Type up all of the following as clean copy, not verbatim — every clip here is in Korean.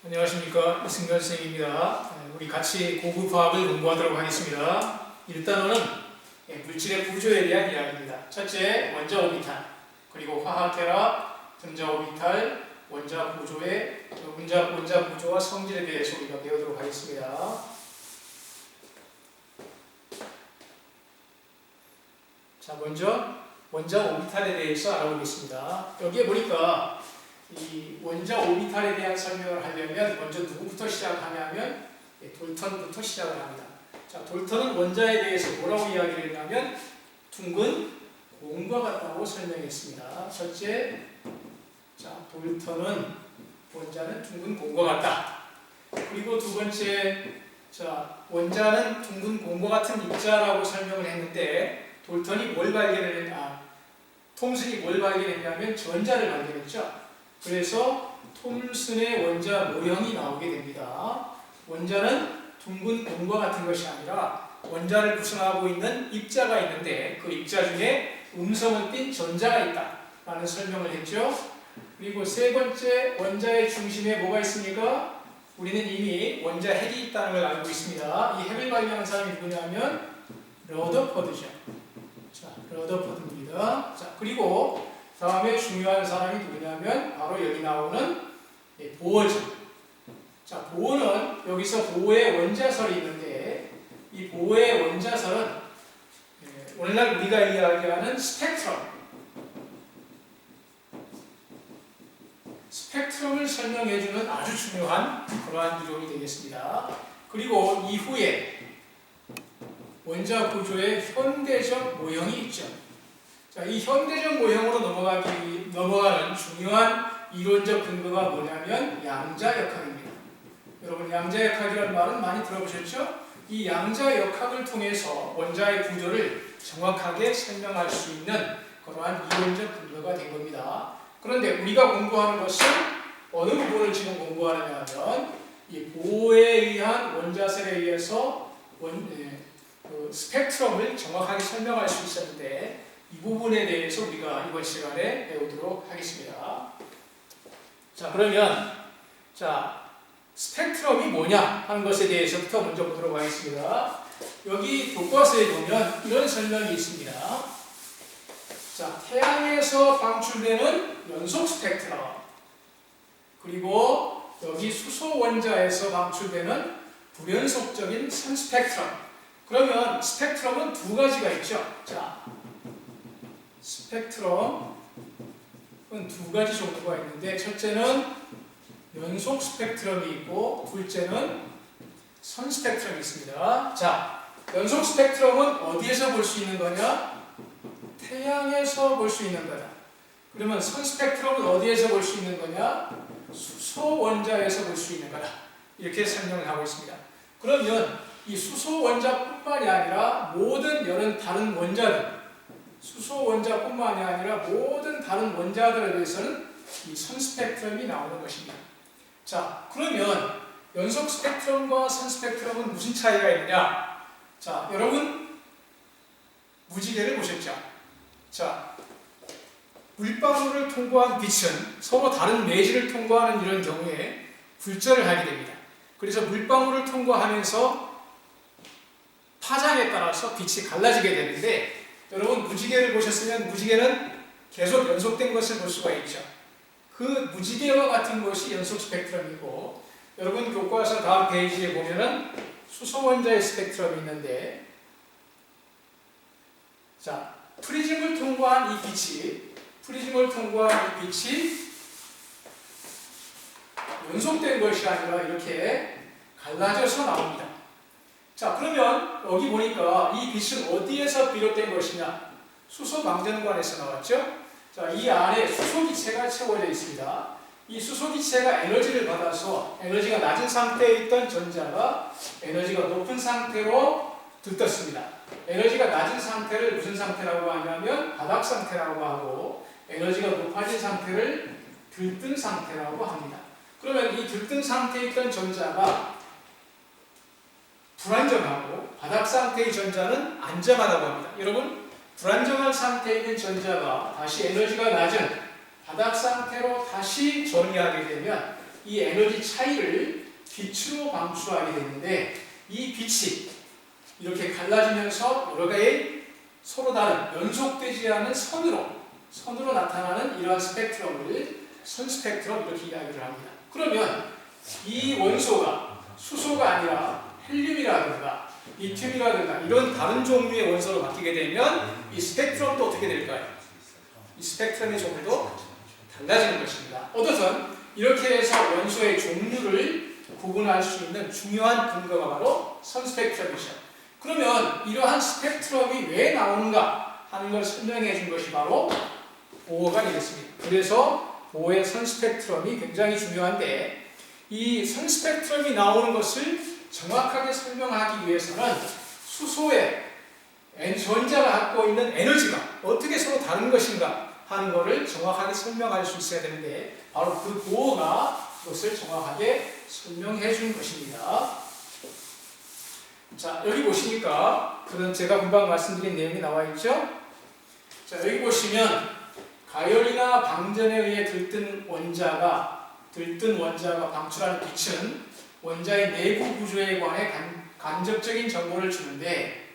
안녕하십니까, 이승관 선생님입니다. 우리 같이 고급 화학을 공부하도록 하겠습니다. 일단은 물질의 구조에 대한 이야기입니다. 첫째, 원자 오비탈, 그리고 화학결합, 분자 오비탈, 원자 구조와 성질에 대해서 우리가 배우도록 하겠습니다. 자, 먼저 원자 오비탈에 대해서 알아보겠습니다. 여기에 보니까 이 원자 오비탈에 대한 설명을 하려면 먼저 누구부터 시작하냐면 돌턴부터 시작을 합니다. 자, 돌턴은 원자에 대해서 뭐라고 이야기를 했냐면 둥근 공과 같다고 설명했습니다. 첫째, 자, 돌턴은 원자는 둥근 공과 같다. 그리고 두 번째, 자, 원자는 둥근 공과 같은 입자라고 설명을 했는데 돌턴이 뭘 발견을 했냐? 톰슨이 뭘 발견했냐면 전자를 발견했죠. 그래서 톰슨의 원자 모형이 나오게 됩니다. 원자는 둥근 공과 같은 것이 아니라 원자를 구성하고 있는 입자가 있는데 그 입자 중에 음성을 띤 전자가 있다 라는 설명을 했죠. 그리고 세 번째, 원자의 중심에 뭐가 있습니까? 우리는 이미 원자 핵이 있다는 걸 알고 있습니다. 이 핵을 발견한 사람이 누구냐면 러더퍼드죠. 자, 러더퍼드입니다. 자, 그리고 다음에 중요한 사람이 누구냐면 바로 여기 나오는 보어죠. 자, 보어는 여기서 보어의 원자설이 있는데 이 보어의 원자설은 오늘날 우리가 이야기하는 스펙트럼을 설명해주는 아주 중요한 그러한 이론이 되겠습니다. 그리고 이후에 원자 구조의 현대적 모형이 있죠. 자, 이 현대적 모형으로 넘어가는 중요한 이론적 근거가 뭐냐면 양자역학입니다. 여러분, 양자역학이라는 말은 많이 들어보셨죠? 이 양자역학을 통해서 원자의 구조를 정확하게 설명할 수 있는 그러한 이론적 근거가 된 겁니다. 그런데 우리가 공부하는 것은 어느 부분을 지금 공부하느냐 하면 이 보어에 의한 원자설에 의해서 스펙트럼을 정확하게 설명할 수 있었는데 이 부분에 대해서 우리가 이번 시간에 배우도록 하겠습니다. 자, 그러면 스펙트럼이 뭐냐 하는 것에 대해서부터 먼저 보도록 하겠습니다. 여기 교과서에 보면 이런 설명이 있습니다. 자, 태양에서 방출되는 연속 스펙트럼, 그리고 여기 수소 원자에서 방출되는 불연속적인 선 스펙트럼. 그러면 스펙트럼은 두 가지가 있죠. 자, 스펙트럼은 두 가지 종류가 있는데 첫째는 연속 스펙트럼이 있고 둘째는 선 스펙트럼이 있습니다. 자, 연속 스펙트럼은 어디에서 볼 수 있는 거냐? 태양에서 볼 수 있는 거다. 그러면 선 스펙트럼은 어디에서 볼 수 있는 거냐? 수소 원자에서 볼 수 있는 거다. 이렇게 설명을 하고 있습니다. 그러면 이 수소 원자뿐만이 아니라 모든 다른 원자들, 수소 원자뿐만이 아니라 모든 다른 원자들에 대해서는 이 선 스펙트럼이 나오는 것입니다. 자, 그러면 연속 스펙트럼과 선 스펙트럼은 무슨 차이가 있느냐? 자, 여러분 무지개를 보셨죠? 자, 물방울을 통과한 빛은 서로 다른 매질을 통과하는 이런 경우에 굴절을 하게 됩니다. 그래서 물방울을 통과하면서 파장에 따라서 빛이 갈라지게 되는데 여러분 무지개를 보셨으면 무지개는 계속 연속된 것을 볼 수가 있죠. 그 무지개와 같은 것이 연속 스펙트럼이고 여러분 교과서 다음 페이지에 보면은 수소 원자의 스펙트럼이 있는데 자, 프리즘을 통과한 이 빛이 연속된 것이 아니라 이렇게 갈라져서 나옵니다. 자, 그러면 여기 보니까 이 빛은 어디에서 비롯된 것이냐? 수소 방전관에서 나왔죠? 자, 이 안에 수소기체가 채워져 있습니다. 이 수소기체가 에너지를 받아서 에너지가 낮은 상태에 있던 전자가 에너지가 높은 상태로 들떴습니다. 에너지가 낮은 상태를 무슨 상태라고 하냐면 바닥 상태라고 하고 에너지가 높아진 상태를 들뜬 상태라고 합니다. 그러면 이 들뜬 상태에 있던 전자가 불안정하고 바닥 상태의 전자는 안정하다고 합니다. 여러분, 불안정한 상태에 있는 전자가 다시 에너지가 낮은 바닥 상태로 다시 전이하게 되면 이 에너지 차이를 빛으로 방출하게 되는데 이 빛이 이렇게 갈라지면서 여러 개의 서로 다른 연속되지 않은 선으로 나타나는 이러한 스펙트럼을 선스펙트럼 이렇게 이야기를 합니다. 그러면 이 원소가 수소가 아니라 헬륨이라든가 리튬이라든가 이런 다른 종류의 원소로 바뀌게 되면 이 스펙트럼도 어떻게 될까요? 이 스펙트럼의 종류도 달라지는 것입니다. 어떻든 이렇게 해서 원소의 종류를 구분할 수 있는 중요한 근거가 바로 선스펙트럼이죠. 그러면 이러한 스펙트럼이 왜 나오는가 하는 걸 설명해 준 것이 바로 보어가 되겠습니다. 그래서 보어의 선스펙트럼이 굉장히 중요한데 이 선스펙트럼이 나오는 것을 정확하게 설명하기 위해서는 수소의 전자가 갖고 있는 에너지가 어떻게 서로 다른 것인가 하는 것을 정확하게 설명할 수 있어야 되는데 바로 그 보어가 그것을 정확하게 설명해 준 것입니다. 자, 여기 보시니까 그런 제가 금방 말씀드린 내용이 나와 있죠? 자, 여기 보시면 가열이나 방전에 의해 들뜬 원자가 방출하는 빛은 원자의 내부 구조에 관해 간접적인 정보를 주는데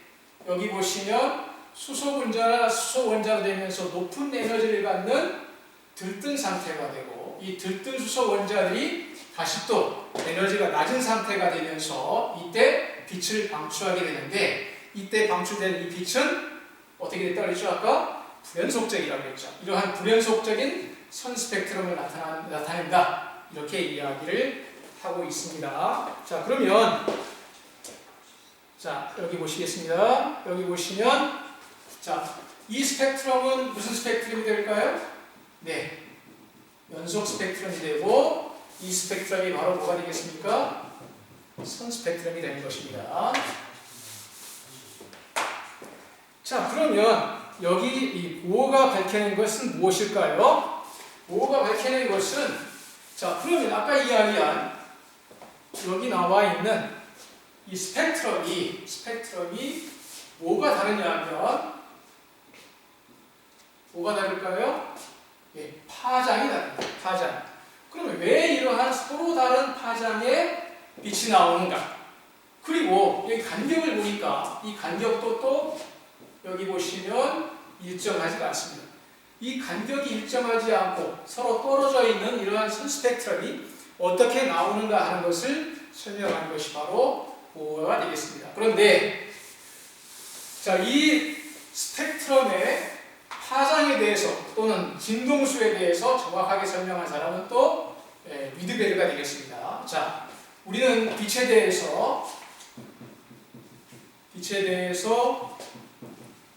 여기 보시면 수소 원자가 되면서 높은 에너지를 갖는 들뜬 상태가 되고 이 들뜬 수소 원자들이 다시 또 에너지가 낮은 상태가 되면서 이때 빛을 방출하게 되는데 이때 방출되는 이 빛은 어떻게 됐다고 했죠? 아까 불연속적이라고 했죠. 이러한 불연속적인 선스펙트럼을 나타낸다. 이렇게 이야기를 하고 있습니다. 자, 그러면 자, 여기 보시겠습니다. 여기 보시면 자, 이 스펙트럼은 무슨 스펙트럼이 될까요? 네. 연속 스펙트럼이 되고 이 스펙트럼이 바로 뭐가 되겠습니까? 선스펙트럼이 되는 것입니다. 자, 그러면 여기 이 보어가 밝혀낸 것은 무엇일까요? 보어가 밝혀낸 것은 자, 그러면 아까 이야기한 여기 나와 있는 이 스펙트럼이 뭐가 다르냐면 뭐가 다를까요? 예, 파장이 다릅니다. 파장. 그러면 왜 이러한 서로 다른 파장의 빛이 나오는가? 그리고 여기 간격을 보니까 이 간격도 또 여기 보시면 일정하지가 않습니다. 이 간격이 일정하지 않고 서로 떨어져 있는 이러한 선스펙트럼이 어떻게 나오는가 하는 것을 설명하는 것이 바로 보어가 되겠습니다. 그런데 자, 이 스펙트럼의 파장에 대해서 또는 진동수에 대해서 정확하게 설명한 사람은 또 위드베르가 되겠습니다. 자, 우리는 빛에 대해서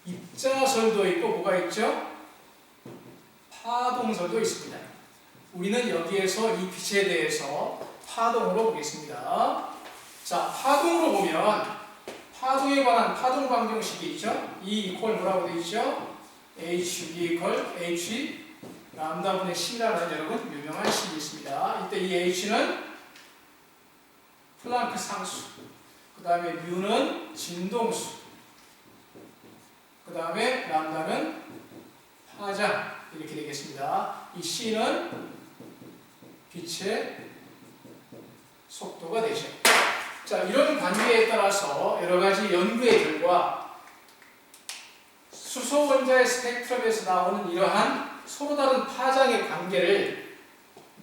입자설도 있고 뭐가 있죠? 파동설도 있습니다. 우리는 여기에서 이 빛에 대해서 파동으로 보겠습니다. 자, 파동으로 보면 파동에 관한 파동 방정식이 있죠? E 이퀄 뭐라고 되어 있죠? H 이퀄 H 람다분의 C라는 여러분 유명한 식이 있습니다. 이때 이 H는 플랑크 상수, 그 다음에 U는 진동수, 그 다음에 람다는 파장 이렇게 되겠습니다. 이 C는 빛의 속도가 되죠. 자, 이런 관계에 따라서 여러 가지 연구의 결과 수소 원자의 스펙트럼에서 나오는 이러한 서로 다른 파장의 관계를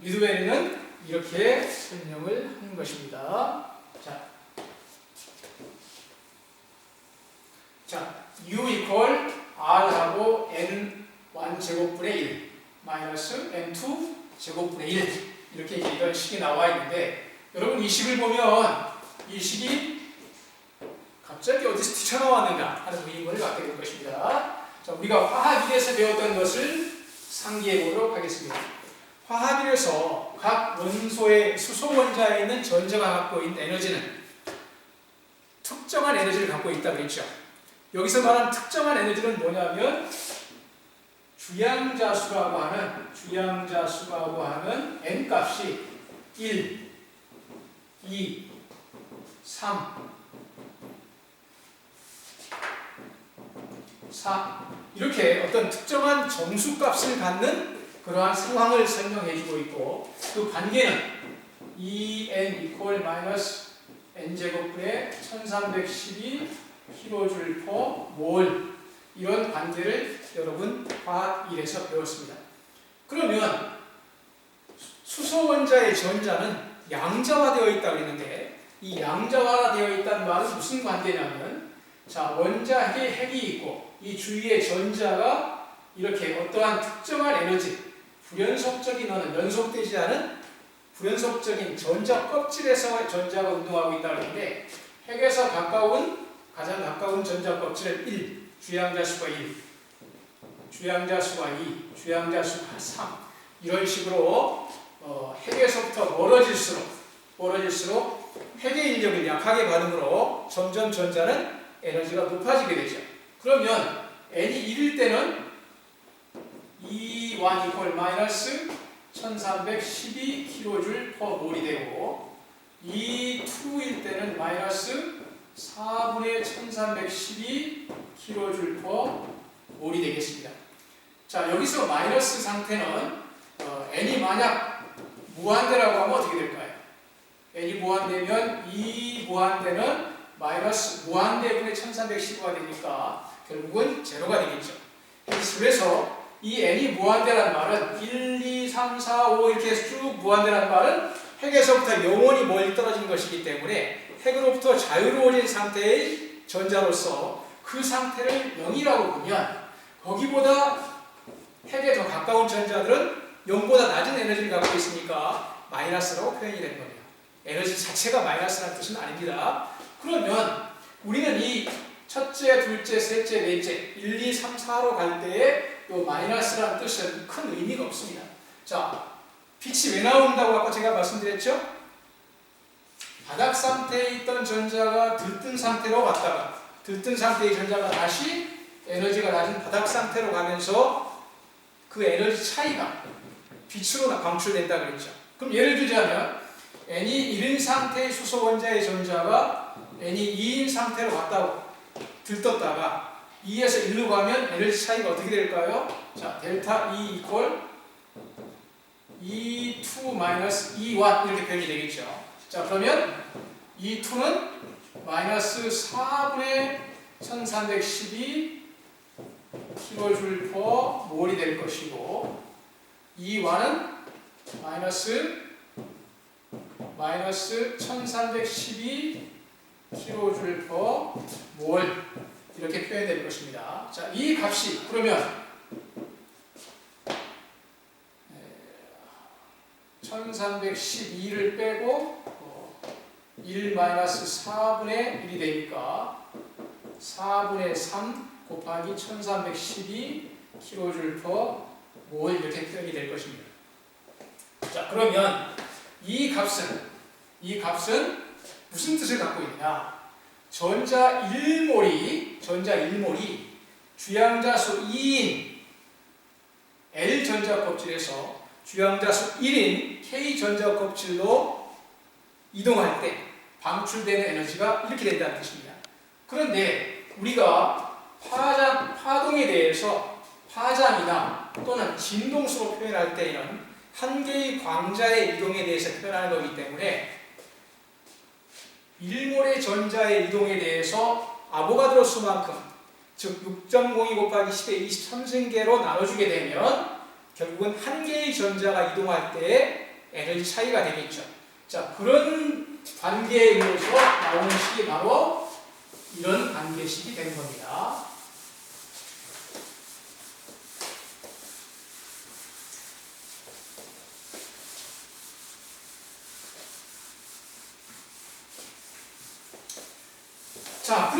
위드베르는 이렇게 설명을 하는 것입니다. 자, U 이퀄 R하고 N1 제곱분의 1 마이너스 N2 제곱분의 1 이렇게 이런 식이 나와 있는데 여러분 이 식을 보면 이 식이 갑자기 어디서 튀쳐나왔는가 하는 의문을 갖게 될 것입니다. 자, 우리가 화학일에서 배웠던 것을 상기해 보도록 하겠습니다. 화학일에서 각 원소의 수소 원자에 있는 전자가 갖고 있는 에너지는 특정한 에너지를 갖고 있다고 했죠. 여기서 말하는 특정한 에너지는 뭐냐면 주양자수라고 하는 N값이 1, 2, 3, 4 이렇게 어떤 특정한 정수값을 갖는 그러한 상황을 설명해주고 있고 그 관계는 2n 이퀄 마이너스 n제곱분의 1312 kJ/mol 이런 관계를 여러분 화학 1에서 배웠습니다. 그러면 수소 원자의 전자는 양자화되어 있다고 했는데 이 양자화되어 있다는 말은 무슨 관계냐면 자 핵이 있고 이 주위에 전자가 이렇게 어떠한 특정한 에너지 불연속적인 연속되지 않은 불연속적인 전자 껍질에서 전자가 운동하고 있다고 했는데 핵에서 가장 가까운 전자 껍질은 1, 주양자 수가 1, 주양자 수가 2, 주양자 수가 3 이런 식으로 핵에서부터 멀어질수록 핵의 인력을 약하게 받음으로 점점 전자는 에너지가 높아지게 되죠. 그러면 n이 1일 때는 E1 이퀄 마이너스 1312 kJ/mol이 되고 E2일 때는 마이너스 4분의 1312 kJ/mol이 되겠습니다. 자 여기서 마이너스 상태는 n이 만약 무한대라고 하면 어떻게 될까요? n이 무한대면 이 무한대는 마이너스 무한대분의 1312가 되니까 결국은 제로가 되겠죠. 그래서 이 n이 무한대란 말은 1, 2, 3, 4, 5 이렇게 쭉 무한대란 말은 핵에서부터 영원히 멀리 떨어진 것이기 때문에 핵으로부터 자유로워진 상태의 전자로서 그 상태를 0이라고 보면 거기보다 핵에 더 가까운 전자들은 0보다 낮은 에너지를 갖고 있으니까 마이너스라고 표현이 되는 겁니다. 에너지 자체가 마이너스라는 뜻은 아닙니다. 그러면 우리는 이 첫째, 둘째, 셋째, 넷째 1, 2, 3, 4로 갈 때에 이 마이너스라는 뜻은 큰 의미가 없습니다. 자, 빛이 왜 나온다고 아까 제가 말씀드렸죠? 바닥 상태에 있던 전자가 들뜬 상태로 갔다가 들뜬 상태의 전자가 다시 에너지가 낮은 바닥 상태로 가면서 그 에너지 차이가 빛으로 방출된다 그랬죠. 그럼 예를 들자면 n이 1인 상태의 수소 원자의 전자가 n이 2인 상태로 갔다고 들떴다가 2에서 1로 가면 에너지 차이가 어떻게 될까요? 자, 델타 E 이퀄 E2 마이너스 E1 이렇게 표현이 되겠죠. 자, 그러면 E2는 마이너스 4분의 1312 kJ/mol이 될 것이고 E1은 마이너스 1312 kJ/mol 이렇게 표현될 것입니다. 자, 이 값이 그러면 1312를 빼고 1-4분의 1이 되니까 4분의 3 곱하기 1312 kJ/mol 이렇게 표현이 될 것입니다. 자, 그러면 이 값은 무슨 뜻을 갖고 있냐? 전자 1몰이 주양자수 2인 L 전자 껍질에서 주양자수 1인 K 전자 껍질로 이동할 때 방출되는 에너지가 이렇게 된다는 뜻입니다. 그런데 우리가 파동에 대해서 파장이나 또는 진동수로 표현할 때에는 한 개의 광자의 이동에 대해서 표현하는 거기 때문에 1몰의 전자의 이동에 대해서 아보가드로 수만큼 즉 6.02 곱하기 10의 23승계로 나눠주게 되면 결국은 한 개의 전자가 이동할 때 에너지 차이가 되겠죠. 자, 그런 관계에 의해서 나오는 식이 바로 이런 관계식이 되는 겁니다. 자,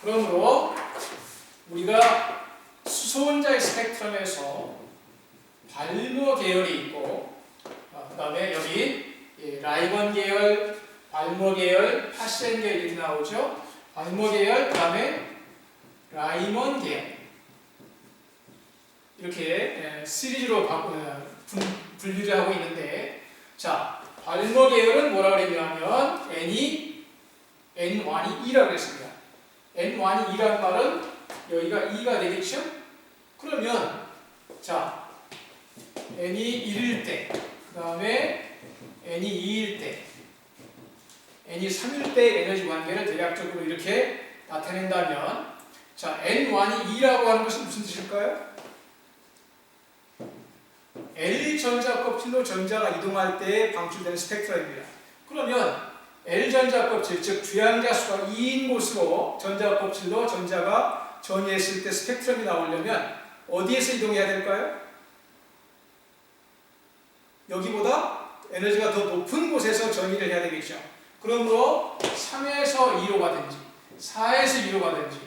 그러므로 우리가 수소원자의 스펙트럼에서 발모 계열이 있고 그 다음에 여기 라이번 계열, 발모 계열, 파센 계열 이렇게 나오죠. 발모 계열, 그 다음에 라이먼 계열 이렇게 시리즈로 분류를 하고 있는데 자, 발모 계열은 뭐라고 그랬냐면 N1이 2라고 했습니다. N1이 2라는 말은 여기가 2가 되겠죠? 그러면 자, N이 1일 때, 그 그 다음에 n이 2일 때, n이 3일 때 에너지 관계를 대략적으로 이렇게 나타낸다면, 자, n1이 2라고 하는 것은 무슨 뜻일까요? L 전자 껍질로 전자가 이동할 때 방출되는 스펙트럼입니다. 그러면 L 전자 껍질, 즉 주양자 수가 2인 곳으로 전자 껍질로 전자가 전이했을 때 스펙트럼이 나오려면 어디에서 이동해야 될까요? 여기보다 에너지가 더 높은 곳에서 전이를 해야 되겠죠. 그러므로 3에서 2로 가든지 4에서 2로 가든지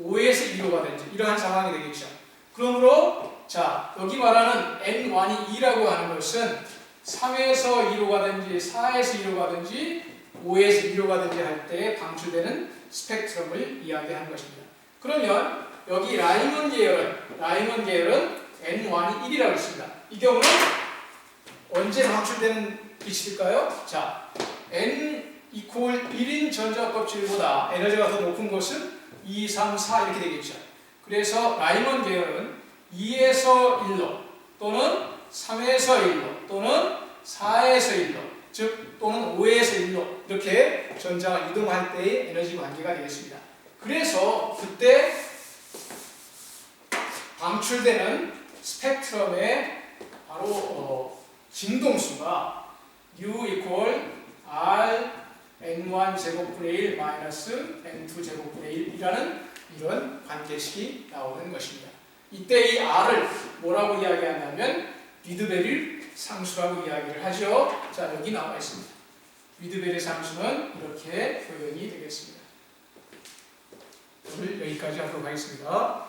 5에서 2로 가든지 이러한 상황이 되겠죠. 그러므로 자, 여기 말하는 n1이 2라고 하는 것은 3에서 2로 가든지 4에서 2로 가든지 5에서 2로 가든지 할 때 방출되는 스펙트럼을 이야기하는 것입니다. 그러면 여기 라이먼 계열은 n1이 1이라고 했습니다. 이 경우는 언제 방출되는 빛일까요? 자, n = 1인 전자 껍질보다 에너지가 더 높은 곳은 2, 3, 4 이렇게 되겠죠. 그래서 라이먼 계열은 2에서 1로 또는 3에서 1로 또는 4에서 1로 즉 또는 5에서 1로 이렇게 전자가 이동할 때의 에너지 관계가 되겠습니다. 그래서 그때 방출되는 스펙트럼의 바로 진동수가 U = R N1 제곱분의 1 마이너스 N2 제곱분의 1이라는 이런 관계식이 나오는 것입니다. 이때 이 R을 뭐라고 이야기하냐면 리드베릴 상수라고 이야기를 하죠. 자, 여기 나와 있습니다. 리드베릴 상수는 이렇게 표현이 되겠습니다. 오늘 여기까지 하도록 하겠습니다.